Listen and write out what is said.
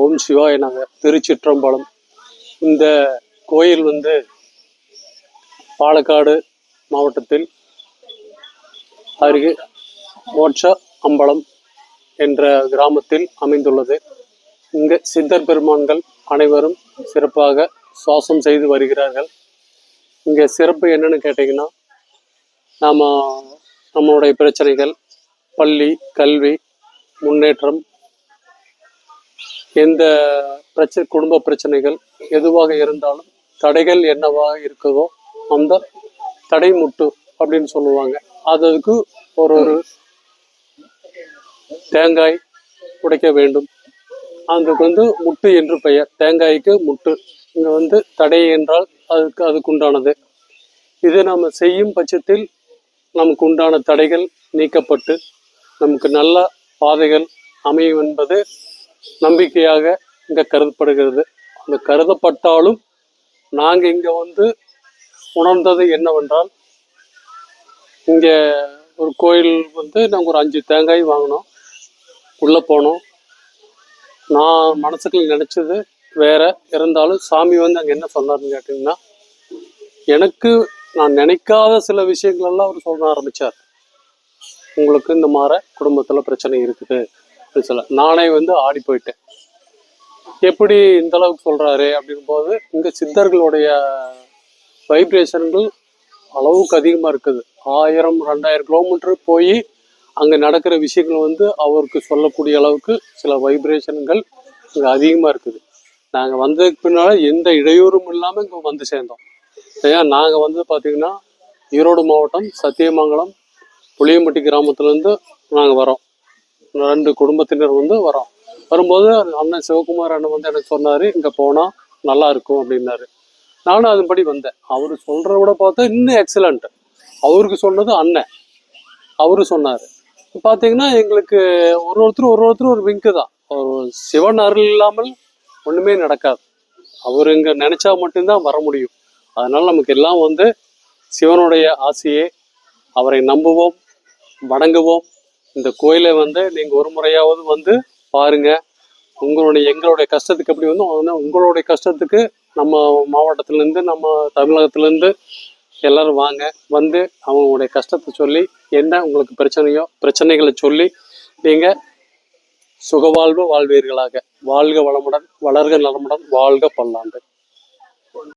ஓம் சிவாய நம. திருச்சிற்றம்பலம். இந்த கோயில் பாலக்காடு மாவட்டத்தில் அருகே மோட்ச அம்பலம் என்ற கிராமத்தில் அமைந்துள்ளது. இங்கு சித்தர் பெருமான்கள் அனைவரும் சிறப்பாக சுவாசம் செய்து வருகிறார்கள். இங்கே சிறப்பு என்னன்னு கேட்டிங்கன்னா, நம்மளுடைய பிரச்சனைகள், பள்ளி, கல்வி, முன்னேற்றம், எந்த குடும்ப பிரச்சனைகள் எதுவாக இருந்தாலும் தடைகள் என்னவாக இருக்குதோ அந்த தடை முட்டு அப்படின்னு சொல்லுவாங்க. அதுக்கு ஒரு தேங்காய் உடைக்க வேண்டும். அதுக்கு முட்டு என்று பெயர். தேங்காய்க்கு முட்டு. இங்கே தடை என்றால் அதுக்கு உண்டானது. இது நம்ம செய்யும் பட்சத்தில் நமக்கு உண்டான தடைகள் நீக்கப்பட்டு நமக்கு நல்ல பாதைகள் அமையும் என்பது நம்பிக்கையாக இங்கே கருதப்படுகிறது. அந்த கருதப்பட்டாலும் நாங்கள் இங்கே உணர்ந்தது என்னவென்றால், இங்கே ஒரு கோயில் நாங்கள் ஒரு 5 தேங்காய் வாங்கினோம். உள்ளே போனோம். நான் மனசுக்குள்ள நினச்சது வேற இருந்தாலும் சாமி அங்கே என்ன சொன்னார்னு கேட்டிங்கன்னா, எனக்கு நான் நினைக்காத சில விஷயங்களெல்லாம் அவர் சொல்ல ஆரம்பித்தார். உங்களுக்கு இந்த மாதிரி குடும்பத்தில் பிரச்சனை இருக்குது அப்படின்னு சொல்ல நானே ஆடி போயிட்டேன். எப்படி இந்த அளவுக்கு சொல்கிறாரு அப்படிங்கும்போது, இங்கே சித்தர்களுடைய வைப்ரேஷன்கள் அளவுக்கு அதிகமாக இருக்குது. 1000-2000 கிலோமீட்டர் போய் அங்கே நடக்கிற விஷயங்கள் அவருக்கு சொல்லக்கூடிய அளவுக்கு சில வைப்ரேஷன்கள் இங்கே அதிகமாக இருக்குது. நாங்கள் வந்ததுக்கு பின்னால் எந்த இடையூறும் இல்லாமல் இங்கே சேர்ந்தோம். ஏன்னா நாங்கள் பார்த்திங்கன்னா, ஈரோடு மாவட்டம் சத்தியமங்கலம் புளியம்பட்டி கிராமத்துலேருந்து நாங்கள் வரோம். 2 குடும்பத்தினர் வரோம். வரும்போது அண்ணன் சிவகுமார் அண்ணன் எனக்கு சொன்னார், இங்கே போனால் நல்லா இருக்கும் அப்படின்னாரு. நானும் அதன்படி வந்தேன். அவர் சொல்கிறத விட பார்த்தா இன்னும் எக்ஸலண்ட். அவருக்கு சொன்னது அண்ணன், அவரு சொன்னார். பார்த்தீங்கன்னா எங்களுக்கு ஒருத்தர் ஒரு விங்கு தான். சிவன் அருள் இல்லாமல் ஒன்றுமே நடக்காது. அவர் இங்கே நினச்சா மட்டும்தான் வர முடியும். அதனால் நமக்கு எல்லாம் சிவனுடைய ஆசையே. அவரை நம்புவோம், வணங்குவோம். இந்த கோயிலை நீங்கள் ஒரு முறையாவது பாருங்க. எங்களுடைய கஷ்டத்துக்கு எப்படி உங்களுடைய கஷ்டத்துக்கு நம்ம மாவட்டத்திலேருந்து, நம்ம தமிழகத்திலேருந்து எல்லாரும் வாங்க. அவங்களுடைய கஷ்டத்தை சொல்லி, என்ன உங்களுக்கு பிரச்சனைகளை சொல்லி நீங்கள் சுகவாழ்வு வாழ்வீர்களாக. வாழ்க வளமுடன், வளர்க நலமுடன், வாழ்க பல்லாண்டு.